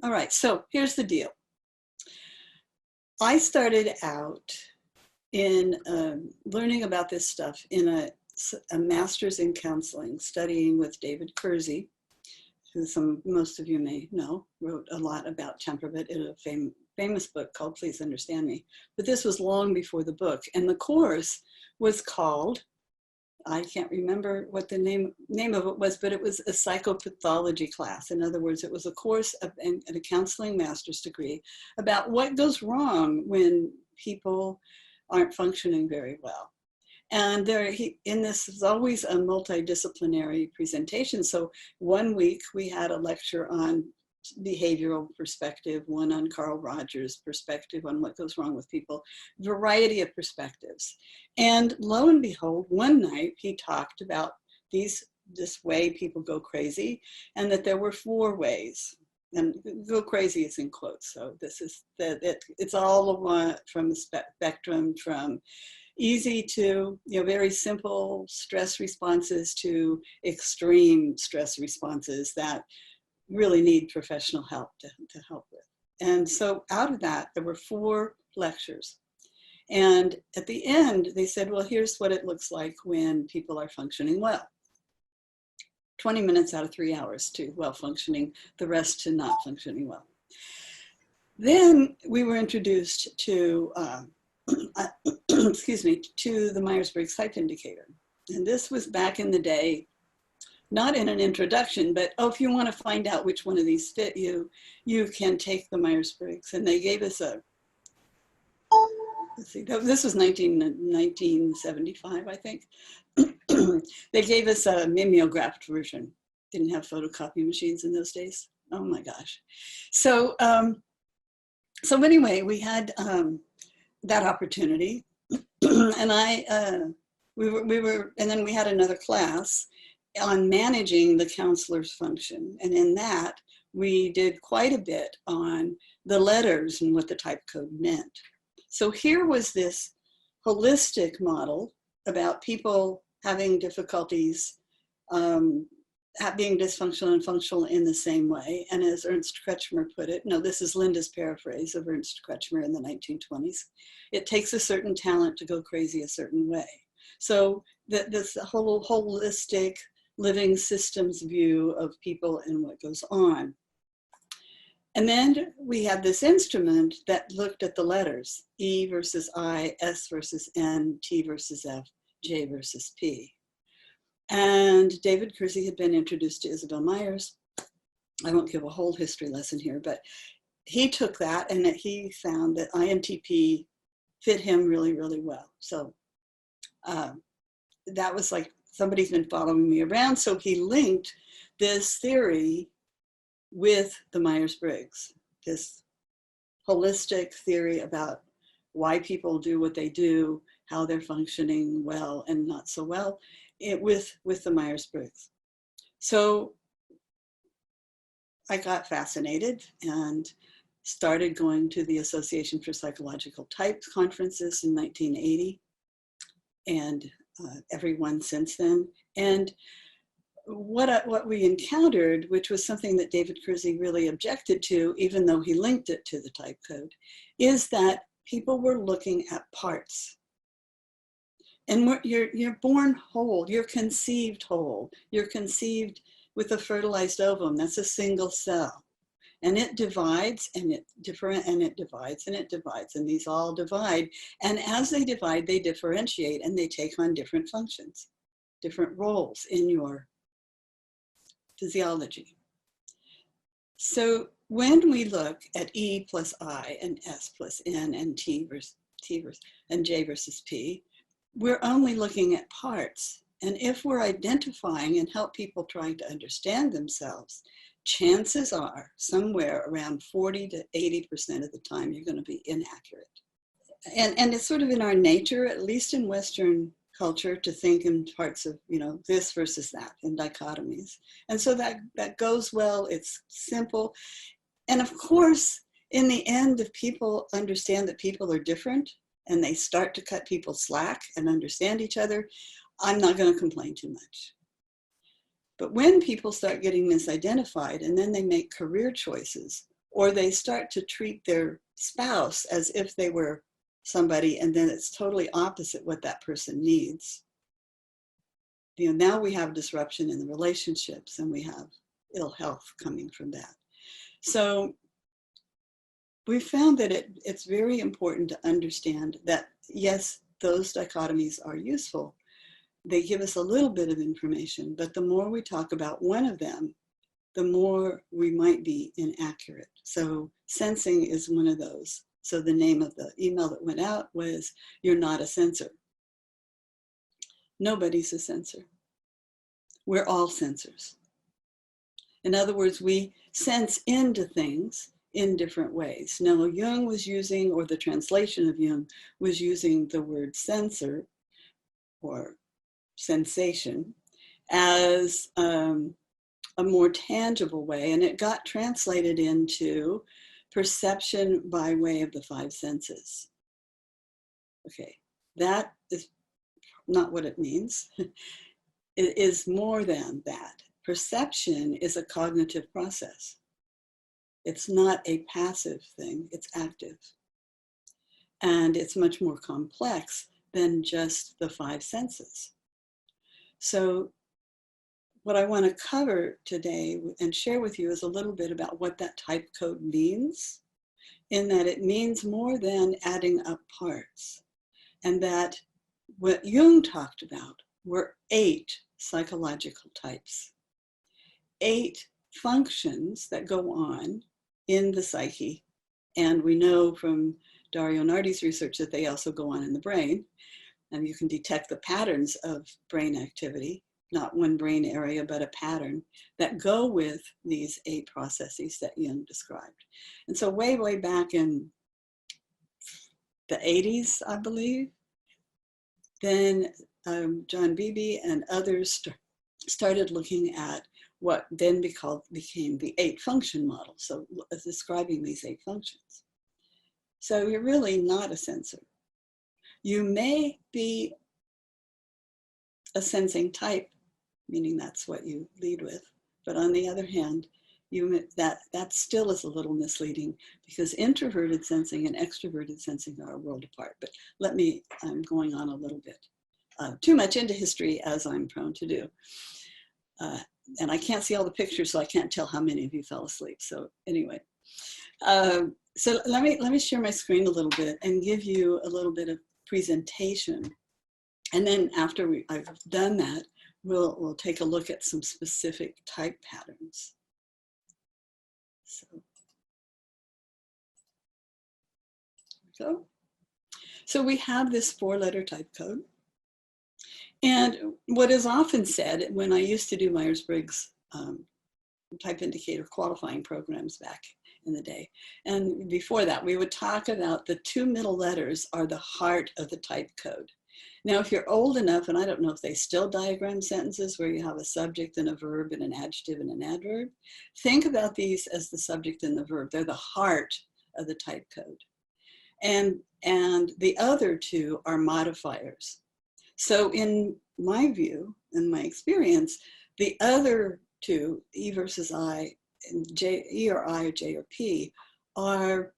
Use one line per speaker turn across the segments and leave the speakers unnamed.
All right, so here's the deal. I started out in learning about this stuff in a master's in counseling, studying with David Kersey, who most of you may know, wrote a lot about temperament in a famous book called Please Understand Me. But this was long before the book. And the course was called, I can't remember what the name of it was, but it was a psychopathology class. In other words, it was a course in a counseling master's degree about what goes wrong when people aren't functioning very well. And this is always a multidisciplinary presentation. So one week we had a lecture on behavioral perspective, one on Carl Rogers' perspective on what goes wrong with people, variety of perspectives. And lo and behold, one night he talked about this way people go crazy, and that there were 4 ways. And go crazy is in quotes. So this is it's all from the spectrum from easy to, very simple stress responses to extreme stress responses that really need professional help to help with. And so out of that, there were 4 lectures. And at the end, they said, well, here's what it looks like when people are functioning well. 20 minutes out of 3 hours to well functioning, the rest to not functioning well. Then we were introduced to, excuse me, to the Myers-Briggs Type Indicator. And this was back in the day, not in an introduction, but if you want to find out which one of these fit you, you can take the Myers-Briggs. And they gave us let's see, this was 1975, I think. They gave us a mimeographed version. Didn't have photocopy machines in those days. Oh my gosh. So, so anyway, we had that opportunity, and and then we had another class on managing the counselor's function. And in that, we did quite a bit on the letters and what the type code meant. So here was this holistic model about people having difficulties being dysfunctional and functional in the same way. And as Ernst Kretschmer put it, no, this is Linda's paraphrase of Ernst Kretschmer in the 1920s, it takes a certain talent to go crazy a certain way. So this whole holistic living systems view of people and what goes on. And then we had this instrument that looked at the letters, E versus I, S versus N, T versus F, J versus P. And David Kersey had been introduced to Isabel Myers. I won't give a whole history lesson here, but he took that and he found that INTP fit him really, really well. So that was like, somebody's been following me around. So he linked this theory with the Myers-Briggs, this holistic theory about why people do what they do, how they're functioning well and not so well, with the Myers-Briggs. So I got fascinated and started going to the Association for Psychological Types conferences in 1980, and every one since then. And what we encountered, which was something that David Kersey really objected to, even though he linked it to the type code, is that people were looking at parts. And you're born whole, you're conceived whole, you're conceived with a fertilized ovum, that's a single cell. And it divides and it divides and it divides, and these all divide. And as they divide, they differentiate and they take on different functions, different roles in your physiology. So when we look at E plus I and S plus N and T versus and J versus P, we're only looking at parts. And if we're identifying and help people trying to understand themselves, chances are somewhere around 40 to 80% of the time you're going to be inaccurate. And it's sort of in our nature, at least in Western culture, to think in parts of, this versus that, in dichotomies. And so that goes well, it's simple. And of course, in the end, if people understand that people are different and they start to cut people slack and understand each other, I'm not going to complain too much. But when people start getting misidentified and then they make career choices or they start to treat their spouse as if they were somebody, and then it's totally opposite what that person needs. Now we have disruption in the relationships, and we have ill health coming from that. So we found that it's very important to understand that, yes, those dichotomies are useful. They give us a little bit of information, but the more we talk about one of them, the more we might be inaccurate. So sensing is one of those. So the name of the email that went out was, "You're not a sensor." Nobody's a sensor. We're all sensors. In other words, we sense into things in different ways. Now, Jung was using, or the translation of Jung was using the word sensor or sensation as a more tangible way, and it got translated into perception by way of the five senses. Okay, that is not what it means. It is more than that. Perception is a cognitive process. It's not a passive thing, it's active. And it's much more complex than just the five senses. So what I want to cover today and share with you is a little bit about what that type code means, in that it means more than adding up parts. And that what Jung talked about were 8 psychological types, 8 functions that go on in the psyche. And we know from Dario Nardi's research that they also go on in the brain. And you can detect the patterns of brain activity, not one brain area, but a pattern that go with these 8 processes that Jung described. And so way, way back in the 80s, I believe, then John Beebe and others started looking at what then became the 8 function model. So describing these 8 functions. So you're really not a sensor. You may be a sensing type, meaning that's what you lead with. But on the other hand, that still is a little misleading, because introverted sensing and extroverted sensing are a world apart. But I'm going on a little bit too much into history, as I'm prone to do. And I can't see all the pictures, so I can't tell how many of you fell asleep. So anyway, so let me share my screen a little bit and give you a little bit of presentation. And then after I've done that, we'll take a look at some specific type patterns. So we have this 4-letter type code. And what is often said, when I used to do Myers-Briggs type indicator qualifying programs back in the day, and before that, we would talk about the 2 middle letters are the heart of the type code. Now, if you're old enough, and I don't know if they still diagram sentences where you have a subject and a verb and an adjective and an adverb, think about these as the subject and the verb. They're the heart of the type code. And the other 2 are modifiers. So in my view, in my experience, the other 2, E versus I, and E or I or J or P, are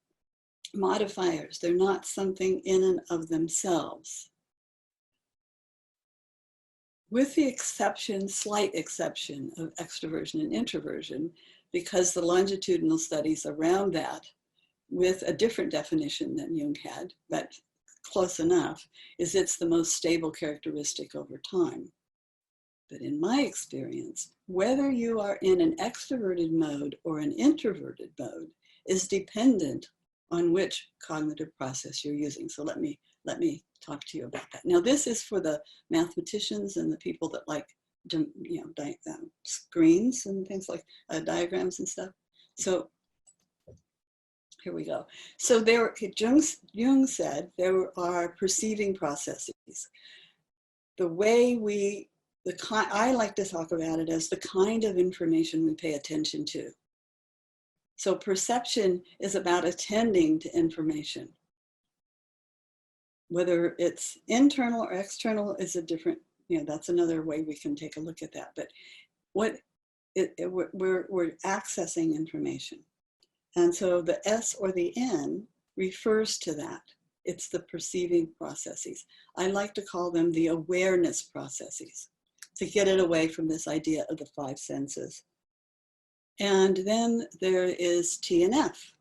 modifiers. They're not something in and of themselves. With the exception, slight exception, of extroversion and introversion, because the longitudinal studies around that, with a different definition than Jung had, but close enough, is it's the most stable characteristic over time. But in my experience, whether you are in an extroverted mode or an introverted mode is dependent on which cognitive process you're using. So let me talk to you about that. Now, this is for the mathematicians and the people that like, screens and things like diagrams and stuff. So here we go. So Jung said there are perceiving processes. The way I like to talk about it as the kind of information we pay attention to. So perception is about attending to information. Whether it's internal or external is a different, that's another way we can take a look at that. But we're accessing information. And so the S or the N refers to that. It's the perceiving processes. I like to call them the awareness processes, to get it away from this idea of the five senses. And then there is T and F.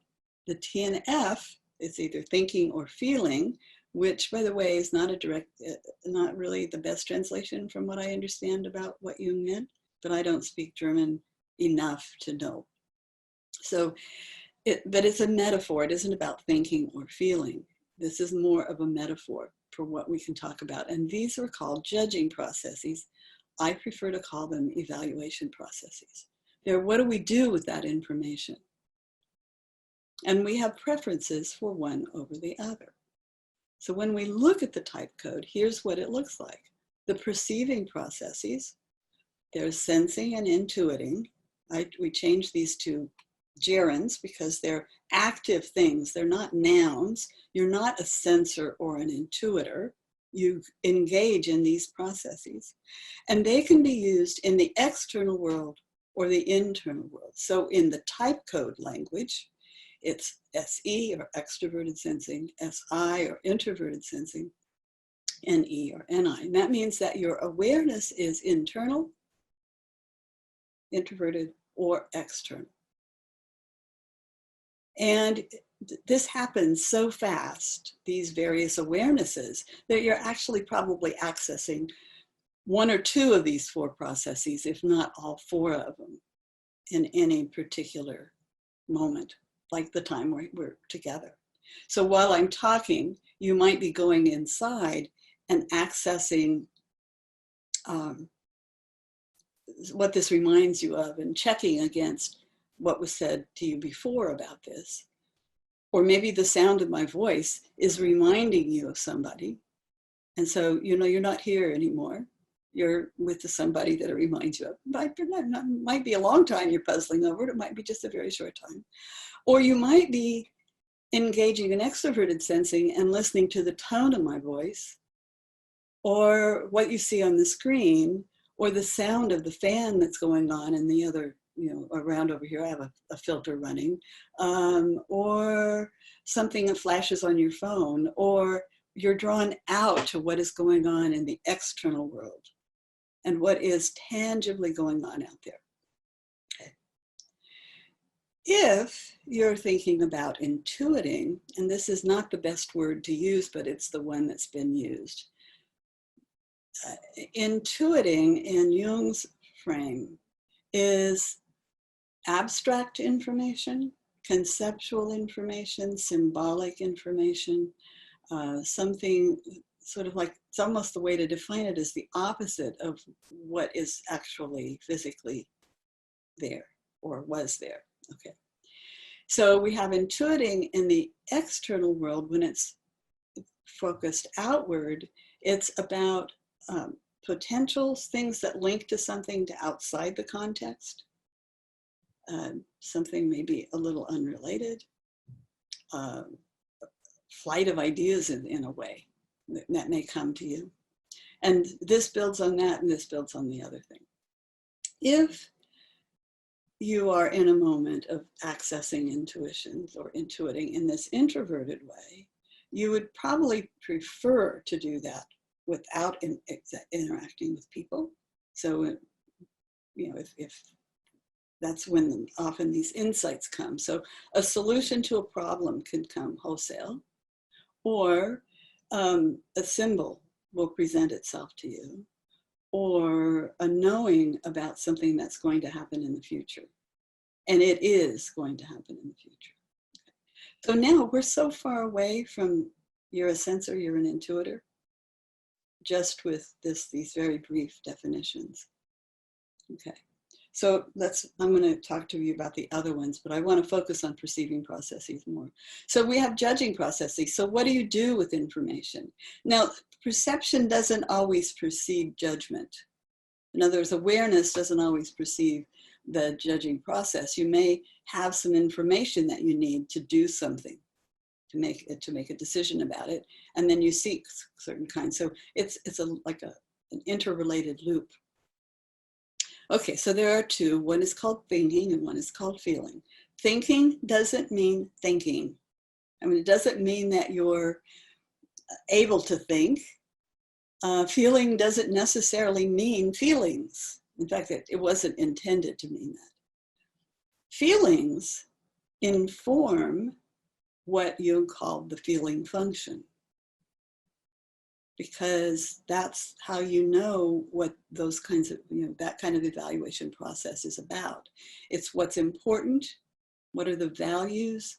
The T and F is either thinking or feeling, which, by the way, is not a direct, not really the best translation from what I understand about what Jung meant, but I don't speak German enough to know. So, but it's a metaphor. It isn't about thinking or feeling. This is more of a metaphor for what we can talk about. And these are called judging processes. I prefer to call them evaluation processes. They're what do we do with that information? And we have preferences for one over the other. So when we look at the type code, here's what it looks like. The perceiving processes, there's sensing and intuiting. We change these to gerunds because they're active things. They're not nouns. You're not a sensor or an intuitor. You engage in these processes. And they can be used in the external world or the internal world. So in the type code language, it's SE or extroverted sensing, SI or introverted sensing, NE or NI. And that means that your awareness is internal, introverted, or external. And this happens so fast, these various awarenesses, that you're actually probably accessing one or two of these four processes, if not all four of them, in any particular moment, like the time we're together. So while I'm talking, you might be going inside and accessing what this reminds you of and checking against what was said to you before about this. Or maybe the sound of my voice is reminding you of somebody. And so, you know, you're not here anymore. You're with somebody that it reminds you of. It might be a long time you're puzzling over it. It might be just a very short time. Or you might be engaging in extroverted sensing and listening to the tone of my voice, or what you see on the screen, or the sound of the fan that's going on in the other, you know, around over here. I have a filter running, or something that flashes on your phone, or you're drawn out to what is going on in the external world and what is tangibly going on out there. Okay. If you're thinking about intuiting, and this is not the best word to use, but it's the one that's been used. Intuiting in Jung's frame is abstract information, conceptual information, symbolic information, something sort of like, it's almost the way to define it is the opposite of what is actually physically there or was there. Okay. So we have intuiting in the external world. When it's focused outward, it's about potentials, things that link to something to outside the context. Something maybe a little unrelated. Flight of ideas in a way that may come to you. And this builds on that, and this builds on the other thing. If you are in a moment of accessing intuitions or intuiting in this introverted way, you would probably prefer to do that without interacting with people. So, you know, if that's when often these insights come. So a solution to a problem can come wholesale, or a symbol will present itself to you, or a knowing about something that's going to happen in the future. And it is going to happen in the future. So now we're so far away from you're a sensor, you're an intuitor, just with these very brief definitions. Okay. So I'm going to talk to you about the other ones, but I want to focus on perceiving processes more. So we have judging processes. So what do you do with information? Now, perception doesn't always precede judgment. In other words, awareness doesn't always precede the judging process. You may have some information that you need to do something, to make a decision about it, and then you seek certain kinds. So it's like an interrelated loop. Okay, so there are two. One is called thinking and one is called feeling. Thinking doesn't mean thinking. I mean, it doesn't mean that you're able to think. Feeling doesn't necessarily mean feelings. In fact, it wasn't intended to mean that. Feelings inform what Jung called the feeling function, because that's how you know what those kinds of, that kind of evaluation process is about. It's what's important, what are the values,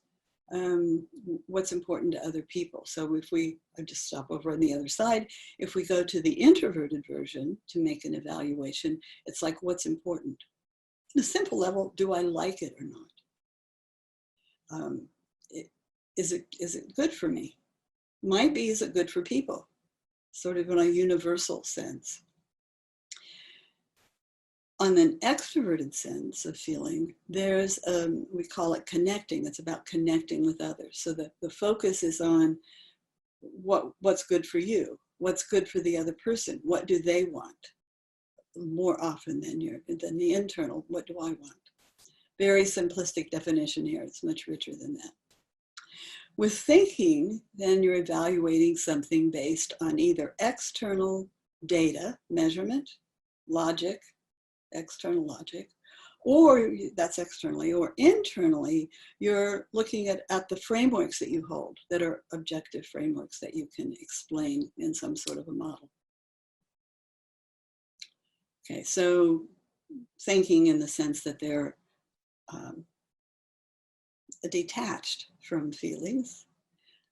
what's important to other people. So if I just stop over on the other side, if we go to the introverted version to make an evaluation, it's like, what's important? On a simple level, do I like it or not? Is it good for me? Might be, is it good for people? Sort of in a universal sense. On an extroverted sense of feeling, there's, we call it connecting. It's about connecting with others. So the focus is on what's good for you, what's good for the other person, what do they want? More often than the internal, what do I want? Very simplistic definition here. It's much richer than that. With thinking, then you're evaluating something based on either external data, measurement, logic, external logic, or that's externally, or internally, you're looking at the frameworks that you hold that are objective frameworks that you can explain in some sort of a model. Okay, so thinking in the sense that they're detached from feelings,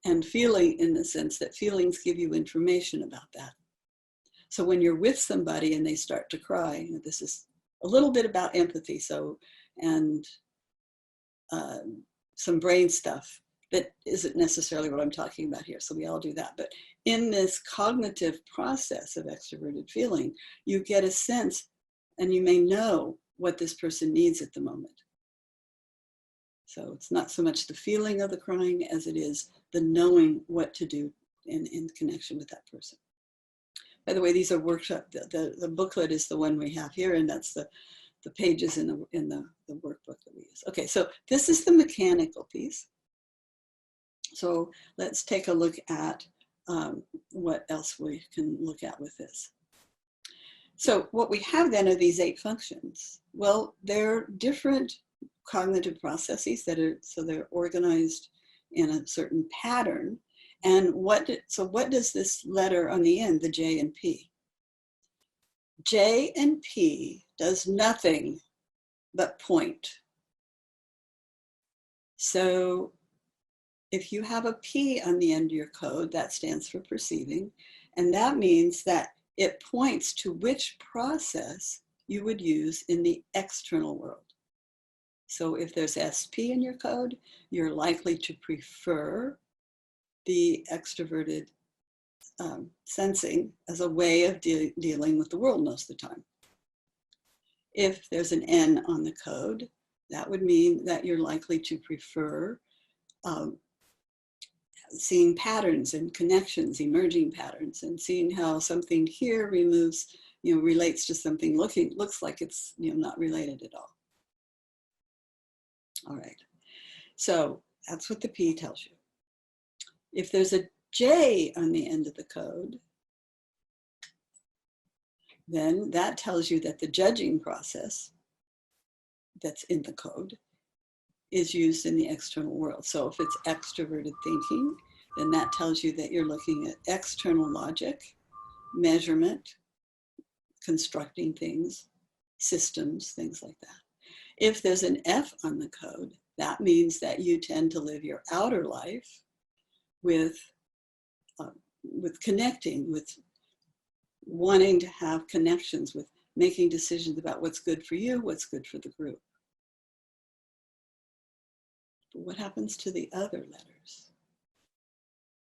and feeling in the sense that feelings give you information about that. So when you're with somebody and they start to cry, this is a little bit about empathy, and some brain stuff that isn't necessarily what I'm talking about here, so we all do that. But in this cognitive process of extroverted feeling, you get a sense, and you may know what this person needs at the moment. So it's not so much the feeling of the crying as it is the knowing what to do in connection with that person. By the way, these are workshop, the booklet is the one we have here, and that's the pages in the workbook that we use. Okay, so this is the mechanical piece. So let's take a look at what else we can look at with this. So what we have then are these 8 functions. Well, they're different cognitive processes so they're organized in a certain pattern. And what does this letter on the end, the J and P? J and P does nothing but point. So if you have a P on the end of your code, that stands for perceiving. And that means that it points to which process you would use in the external world. So if there's SP in your code, you're likely to prefer the extroverted sensing as a way of dealing with the world most of the time. If there's an N on the code, that would mean that you're likely to prefer seeing patterns and connections, emerging patterns, and seeing how something here relates to something looks like it's not related at all. All right, so that's what the P tells you. If there's a J on the end of the code, then that tells you that the judging process that's in the code is used in the external world. So if it's extroverted thinking, then that tells you that you're looking at external logic, measurement, constructing things, systems, things like that. If there's an F on the code, that means that you tend to live your outer life with connecting, with wanting to have connections, with making decisions about what's good for you, what's good for the group. But what happens to the other letters?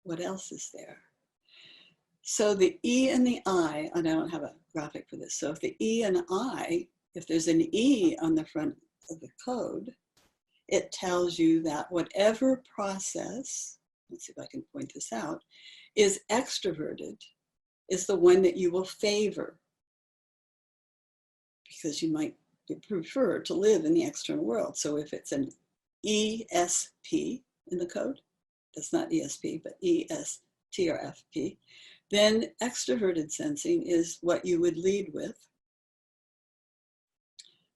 What else is there? So the E and the I, and I don't have a graphic for this. So if the E and I, if there's an E on the front of the code, it tells you that whatever process, let's see if I can point this out, is extroverted is the one that you will favor, because you might prefer to live in the external world. So if it's an ESP in the code, that's not ESP, but ESTRFP, then extroverted sensing is what you would lead with.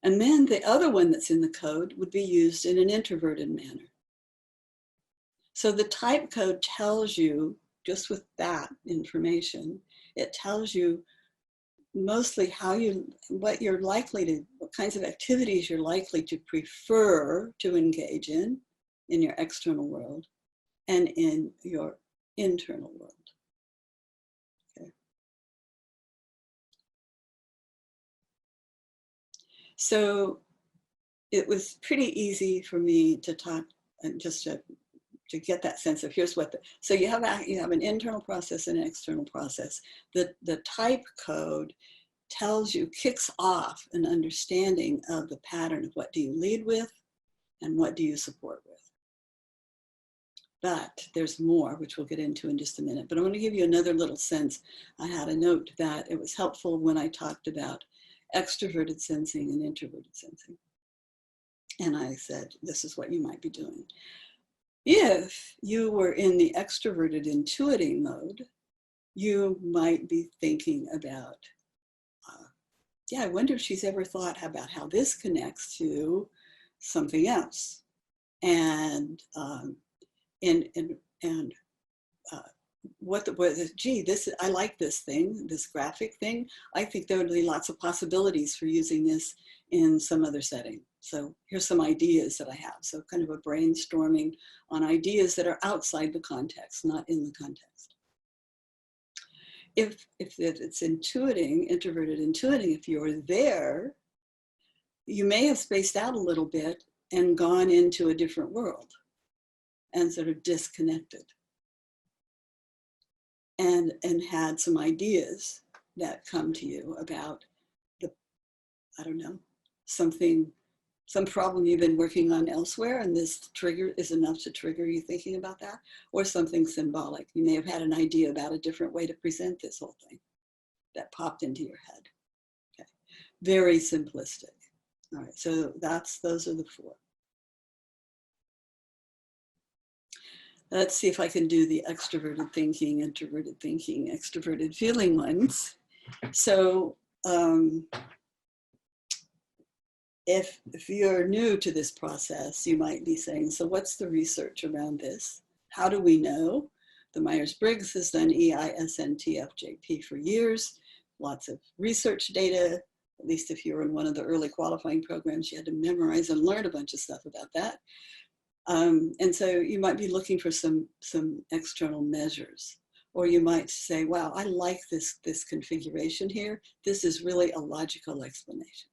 And then the other one that's in the code would be used in an introverted manner. So the type code tells you, just with that information, it tells you mostly what kinds of activities you're likely to prefer to engage in your external world and in your internal world. Okay. So it was pretty easy for me to talk and just to get that sense of here's what so you have an internal process and an external process. The type code kicks off an understanding of the pattern of what do you lead with and what do you support with. But there's more, which we'll get into in just a minute. But I want to give you another little sense. I had a note that it was helpful when I talked about extroverted sensing and introverted sensing. And I said, this is what you might be doing. If you were in the extroverted intuiting mode, you might be thinking about, I wonder if she's ever thought about how this connects to something else. And I like this thing, this graphic thing. I think there would be lots of possibilities for using this in some other setting. So here's some ideas that I have. So kind of a brainstorming on ideas that are outside the context, not in the context. If it's introverted intuiting, if you're there, you may have spaced out a little bit and gone into a different world and sort of disconnected and had some ideas that come to you about some problem you've been working on elsewhere, and this trigger is enough to trigger you thinking about that, or something symbolic. You may have had an idea about a different way to present this whole thing that popped into your head. Okay. Very simplistic. All right, so those are the four. Let's see if I can do the extroverted thinking, introverted thinking, extroverted feeling ones. So if you're new to this process, you might be saying, so what's the research around this? How do we know? The Myers-Briggs has done EISNTFJP for years, lots of research data. At least if you were in one of the early qualifying programs, you had to memorize and learn a bunch of stuff about that. And so you might be looking for some external measures, or you might say, wow, I like this configuration here. This is really a logical explanation.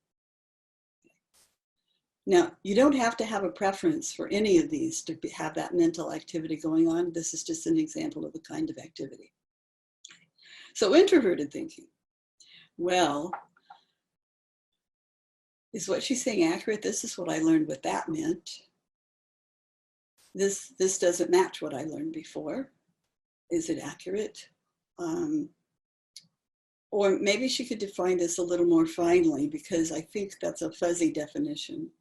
Now, you don't have to have a preference for any of these to have that mental activity going on. This is just an example of the kind of activity. So introverted thinking. Well, is what she's saying accurate? This is what I learned what that meant. This doesn't match what I learned before. Is it accurate? Or maybe she could define this a little more finely, because I think that's a fuzzy definition.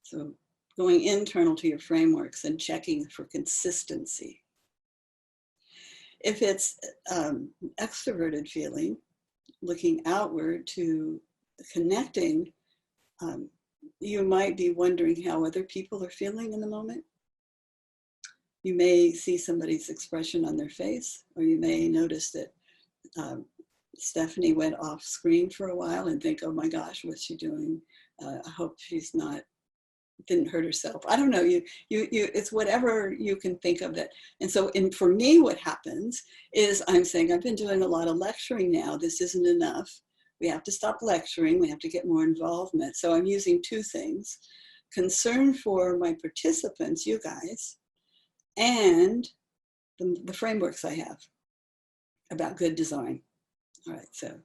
So going internal to your frameworks and checking for consistency. If it's extroverted feeling, looking outward to connecting, you might be wondering how other people are feeling in the moment. You may see somebody's expression on their face, or you may notice that Stephanie went off screen for a while and think, oh my gosh, what's she doing? I hope she's didn't hurt herself. I don't know, it's whatever you can think of that. And so for me, what happens is I'm saying, I've been doing a lot of lecturing now. This isn't enough. We have to stop lecturing. We have to get more involvement. So I'm using two things: concern for my participants, you guys, and the frameworks I have about good design. All right, so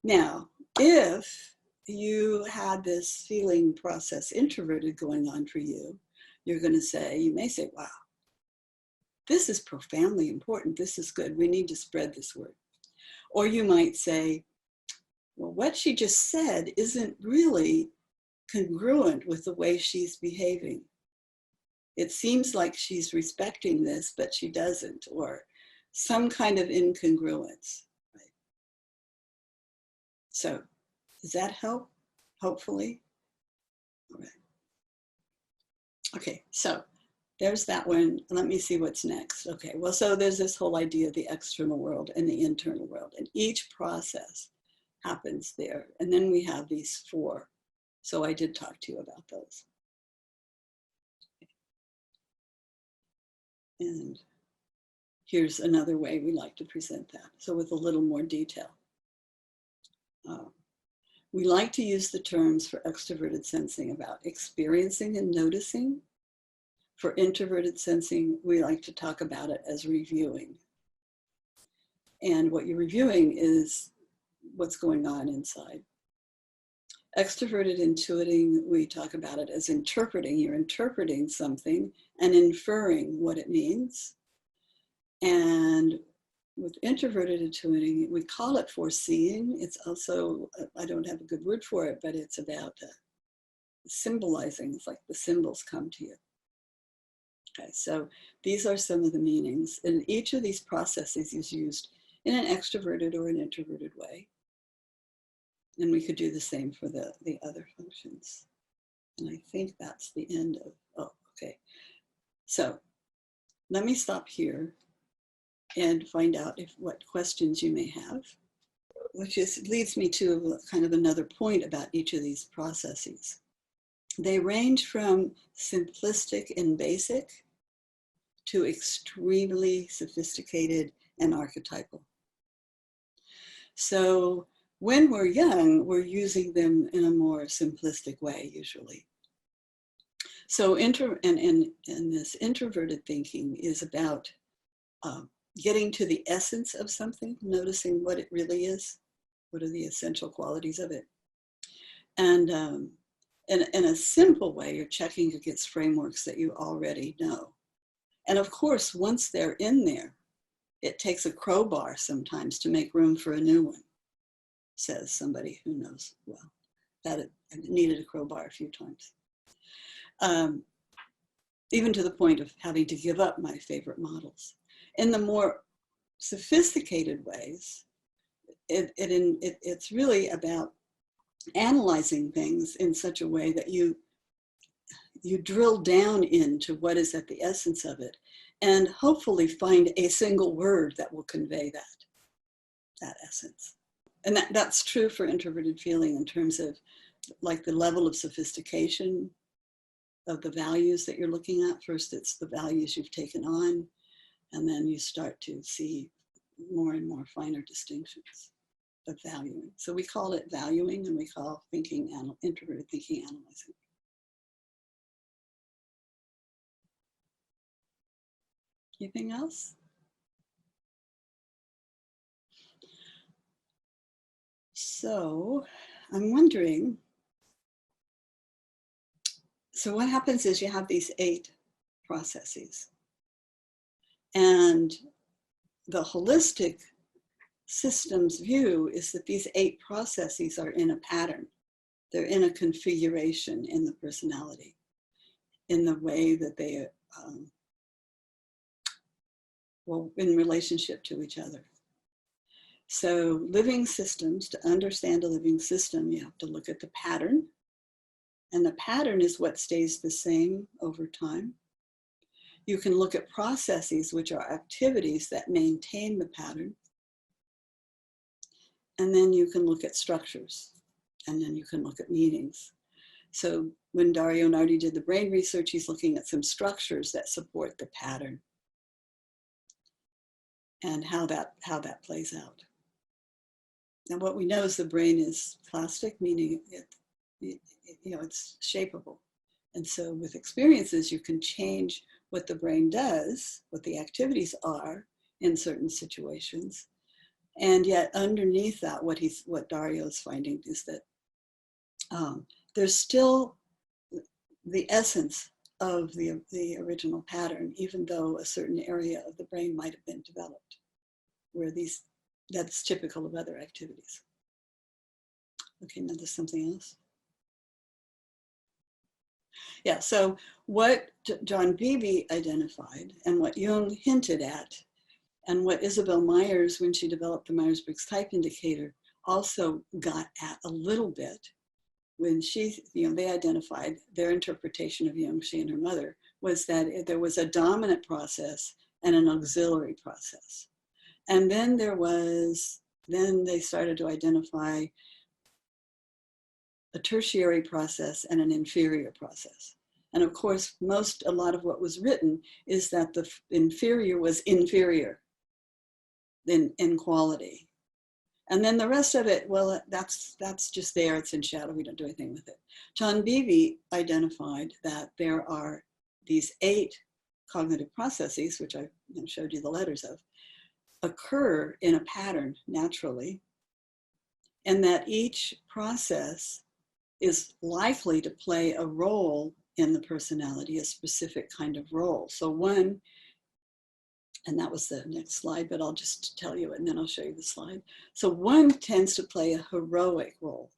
now if you had this feeling process introverted going on for you, you may say, wow, this is profoundly important. This is good. We need to spread this word. Or you might say, well, what she just said isn't really congruent with the way she's behaving. It seems like she's respecting this, but she doesn't, or some kind of incongruence. Right? So does that help? Hopefully. All right. Okay, so there's that one. Let me see what's next. Okay, well, so there's this whole idea of the external world and the internal world, and each process happens there. And then we have these four. So I did talk to you about those. And here's another way we like to present that. So with a little more detail. We like to use the terms for extroverted sensing about experiencing and noticing. For introverted sensing, we like to talk about it as reviewing. And what you're reviewing is what's going on inside. Extroverted intuiting, we talk about it as interpreting. You're interpreting something and inferring what it means. And with introverted intuiting, we call it foreseeing. It's also, I don't have a good word for it, but it's about symbolizing. It's like the symbols come to you. Okay, so these are some of the meanings. And each of these processes is used in an extroverted or an introverted way. And we could do the same for the other functions. And I think that's the end of, oh, okay. So let me stop here and find out what questions you may have, which leads me to kind of another point about each of these processes. They range from simplistic and basic to extremely sophisticated and archetypal. So when we're young, we're using them in a more simplistic way usually. So this introverted thinking is about getting to the essence of something, noticing what it really is, what are the essential qualities of it. And in a simple way, you're checking against frameworks that you already know. And of course, once they're in there, it takes a crowbar sometimes to make room for a new one, says somebody who knows well. That it needed a crowbar a few times. Even to the point of having to give up my favorite models. In the more sophisticated ways, it's really about analyzing things in such a way that you drill down into what is at the essence of it and hopefully find a single word that will convey that essence. And that's true for introverted feeling in terms of like the level of sophistication of the values that you're looking at. First, it's the values you've taken on, and then you start to see more and more finer distinctions of valuing. So we call it valuing, and we call introverted thinking analyzing. Anything else? So I'm wondering, so what happens is you have these 8 processes. And the holistic systems view is that these 8 processes are in a pattern. They're in a configuration in the personality, in the way that they, in relationship to each other. So living systems, to understand a living system, you have to look at the pattern. And the pattern is what stays the same over time. You can look at processes, which are activities that maintain the pattern. And then you can look at structures. And then you can look at meanings. So when Dario Nardi did the brain research, he's looking at some structures that support the pattern and how that plays out. And what we know is the brain is plastic, meaning it's shapeable. And so with experiences, you can change what the brain does, what the activities are in certain situations. And yet underneath that, what Dario is finding is that there's still the essence of the original pattern, even though a certain area of the brain might have been developed, where that's typical of other activities. Okay, now there's something else. Yeah, so what John Beebe identified and what Jung hinted at, and what Isabel Myers, when she developed the Myers-Briggs type indicator, also got at a little bit when she, they identified their interpretation of Jung, she and her mother, was that there was a dominant process and an auxiliary process. And then then they started to identify a tertiary process and an inferior process. And of course, a lot of what was written is that the inferior was inferior in quality. And then the rest of it, well, that's just there, it's in shadow, we don't do anything with it. John Beebe identified that there are these 8 cognitive processes, which I showed you the letters of, occur in a pattern naturally, and that each process is likely to play a role in the personality, a specific kind of role. So one, and that was the next slide, but I'll just tell you and then I'll show you the slide. So one tends to play a heroic role.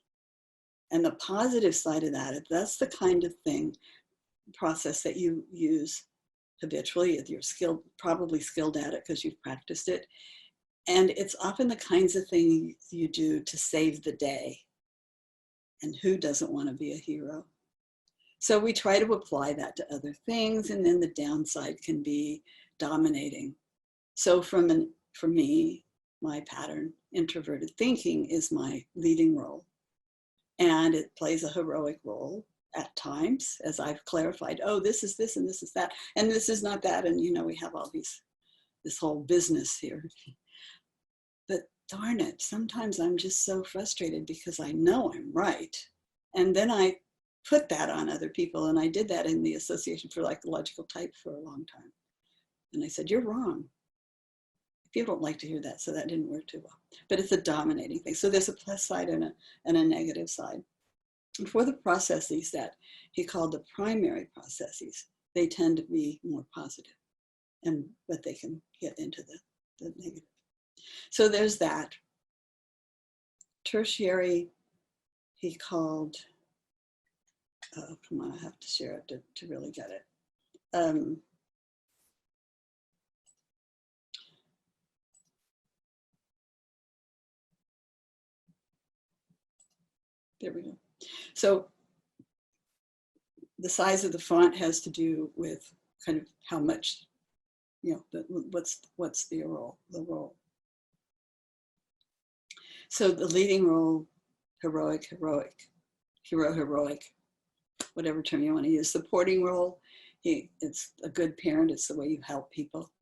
And the positive side of that, if that's the kind of process that you use habitually, if you're probably skilled at it because you've practiced it. And it's often the kinds of things you do to save the day. And who doesn't want to be a hero? So we try to apply that to other things, and then the downside can be dominating. So for me, my pattern, introverted thinking, is my leading role. And it plays a heroic role at times, as I've clarified, oh, this is this and this is that, and this is not that. And we have all this whole business here. But darn it, sometimes I'm just so frustrated because I know I'm right. And then I put that on other people. And I did that in the Association for Logical Type for a long time. And I said, you're wrong. People don't like to hear that, so that didn't work too well. But it's a dominating thing. So there's a plus side and a negative side. And for the processes that he called the primary processes, they tend to be more positive, but they can get into the negative. So there's that. Tertiary, he called, oh, come on, I have to share it to really get it. There we go. So the size of the font has to do with kind of how much, what's the role, So the leading role, heroic, hero, heroic, whatever term you want to use. Supporting role, it's a good parent, it's the way you help people.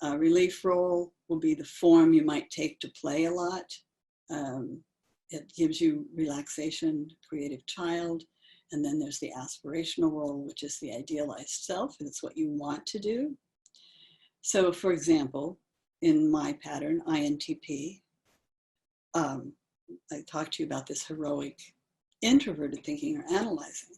Relief role will be the form you might take to play a lot. It gives you relaxation, creative child. And then there's the aspirational role, which is the idealized self, and it's what you want to do. So for example, in my pattern, INTP, I talked to you about this heroic introverted thinking or analyzing.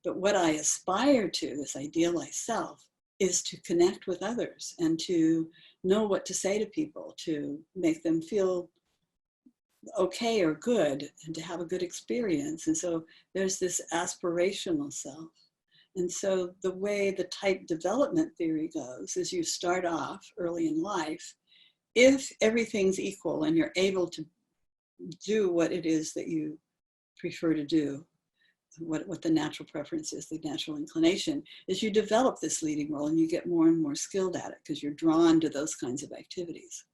But what I aspire to, this idealized self, is to connect with others and to know what to say to people, to make them feel okay or good, and to have a good experience. And so there's this aspirational self. And so the way the type development theory goes is you start off early in life, if everything's equal and you're able to do what it is that you prefer to do, what the natural preference is, the natural inclination, is you develop this leading role and you get more and more skilled at it because you're drawn to those kinds of activities.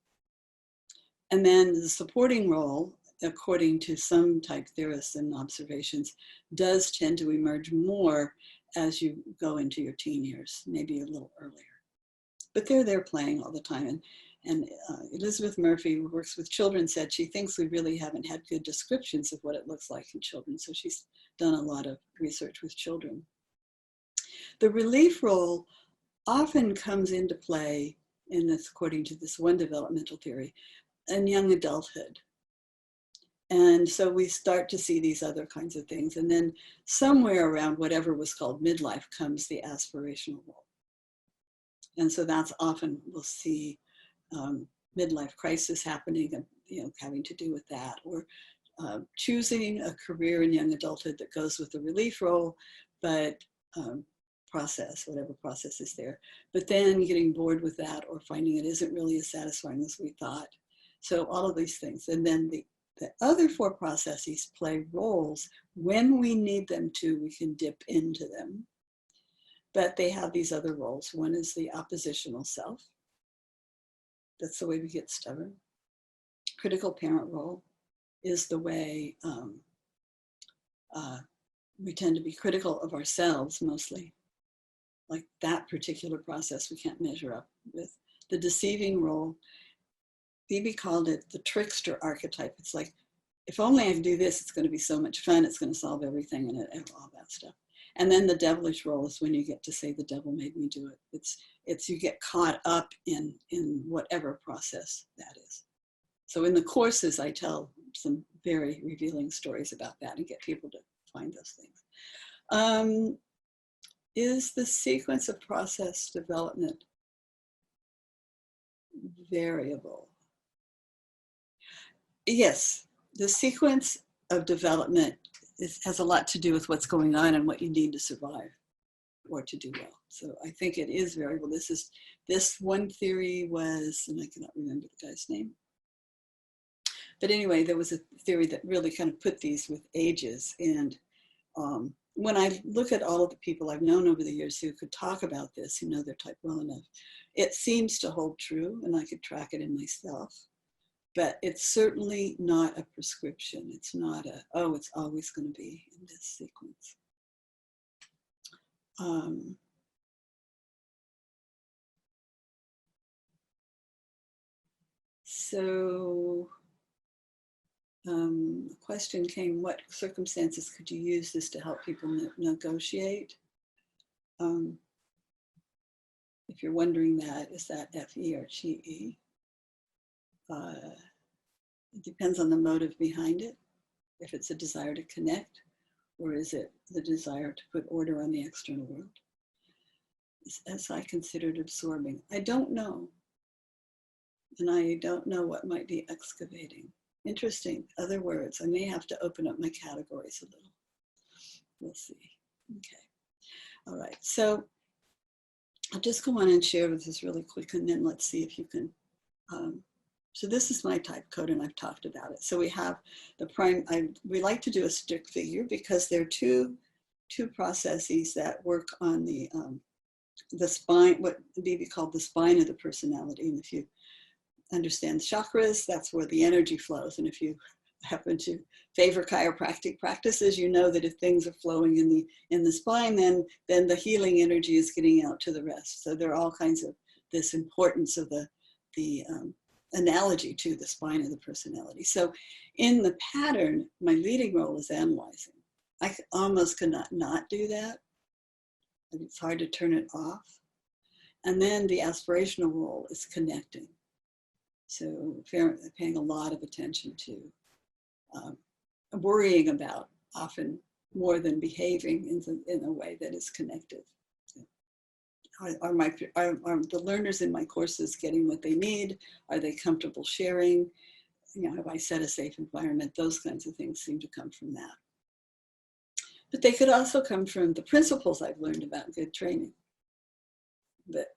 And then the supporting role, according to some type theorists and observations, does tend to emerge more as you go into your teen years, maybe a little earlier. But they're there playing all the time. And Elizabeth Murphy, who works with children, said she thinks we really haven't had good descriptions of what it looks like in children. So she's done a lot of research with children. The relief role often comes into play in this, according to this one developmental theory, in young adulthood. And so we start to see these other kinds of things. And then somewhere around whatever was called midlife comes the aspirational role. And so that's often, we'll see midlife crisis happening, and having to do with that, or choosing a career in young adulthood that goes with the relief role, but process, whatever process is there, but then getting bored with that or finding it isn't really as satisfying as we thought. So all of these things. And then the other 4 processes play roles. When we need them to, we can dip into them. But they have these other roles. One is the oppositional self. That's the way we get stubborn. Critical parent role is the way we tend to be critical of ourselves mostly. Like that particular process we can't measure up with. The deceiving role, Phoebe called it the trickster archetype. It's like, if only I can do this, it's going to be so much fun. It's going to solve everything and all that stuff. And then the devilish role is when you get to say, the devil made me do it. It's you get caught up in whatever process that is. So in the courses, I tell some very revealing stories about that and get people to find those things. Is the sequence of process development variable? Yes, the sequence of development has a lot to do with what's going on and what you need to survive or to do well. So I think it is variable. This one theory was, and I cannot remember the guy's name, but anyway, there was a theory that really kind of put these with ages. And when I look at all of the people I've known over the years who could talk about this, who know their type well enough, it seems to hold true, and I could track it in myself. But it's certainly not a prescription. It's not oh, it's always going to be in this sequence. So the question came, what circumstances could you use this to help people negotiate? If you're wondering that, is that FE or GE? It depends on the motive behind it. If it's a desire to connect, or is it the desire to put order on the external world? As I considered absorbing, I don't know. And I don't know what might be excavating. Interesting, other words. I may have to open up my categories a little. We'll see. Okay. All right. So I'll just go on and share with this really quick, and then let's see if you can. So this is my type code, and I've talked about it. So we have the prime. We like to do a stick figure because there are two processes that work on the spine, what Bibi called the spine of the personality. And if you understand chakras, that's where the energy flows. And if you happen to favor chiropractic practices, you know that if things are flowing in the spine, then the healing energy is getting out to the rest. So there are all kinds of this importance of the analogy to the spine of the personality. So in the pattern, my leading role is analyzing. I almost cannot not do that. It's hard to turn it off. And then the aspirational role is connecting. So paying a lot of attention to worrying about, often more than behaving in a way that is connected. Are the learners in my courses getting what they need? Are they comfortable sharing? You know, have I set a safe environment? Those kinds of things seem to come from that. But they could also come from the principles I've learned about good training. That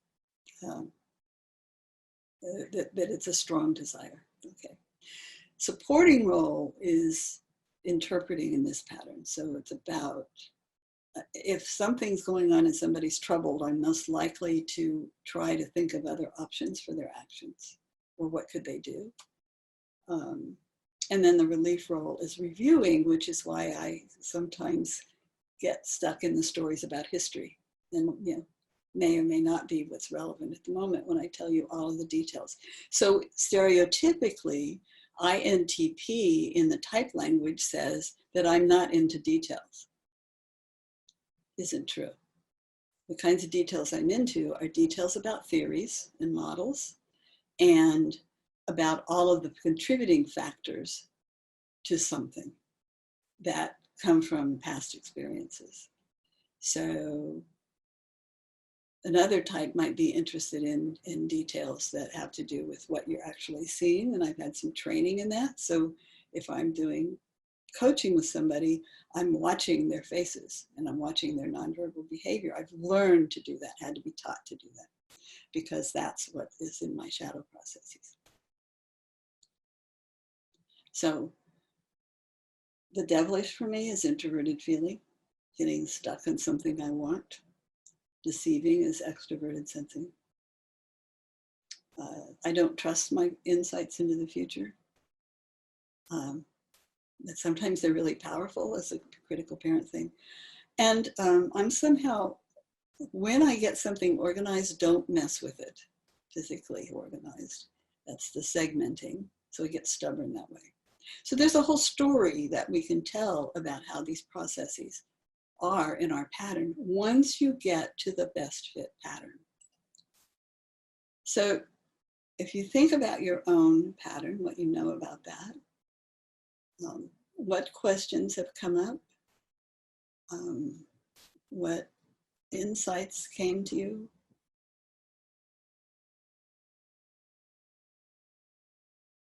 it's a strong desire. Okay. Supporting role is interpreting in this pattern. So it's about, if something's going on and somebody's troubled, I'm most likely to try to think of other options for their actions, or what could they do. And then the relief role is reviewing, which is why I sometimes get stuck in the stories about history, and may or may not be what's relevant at the moment when I tell you all of the details. So stereotypically, INTP in the type language says that I'm not into details. Isn't true. The kinds of details I'm into are details about theories and models, and about all of the contributing factors to something that come from past experiences. So another type might be interested in details that have to do with what you're actually seeing, and I've had some training in that. So if I'm doing coaching with somebody, I'm watching their faces and I'm watching their nonverbal behavior. I've learned to do that, had to be taught to do that, because that's what is in my shadow processes. So the devilish for me is introverted feeling, getting stuck on something I want. Deceiving is extroverted sensing. I don't trust my insights into the future. That sometimes they're really powerful as a critical parent thing. And I'm somehow, when I get something organized, don't mess with it. Physically organized. That's the segmenting. So we get stubborn that way. So there's a whole story that we can tell about how these processes are in our pattern once you get to the best fit pattern. So if you think about your own pattern, what you know about that, what questions have come up, what insights came to you,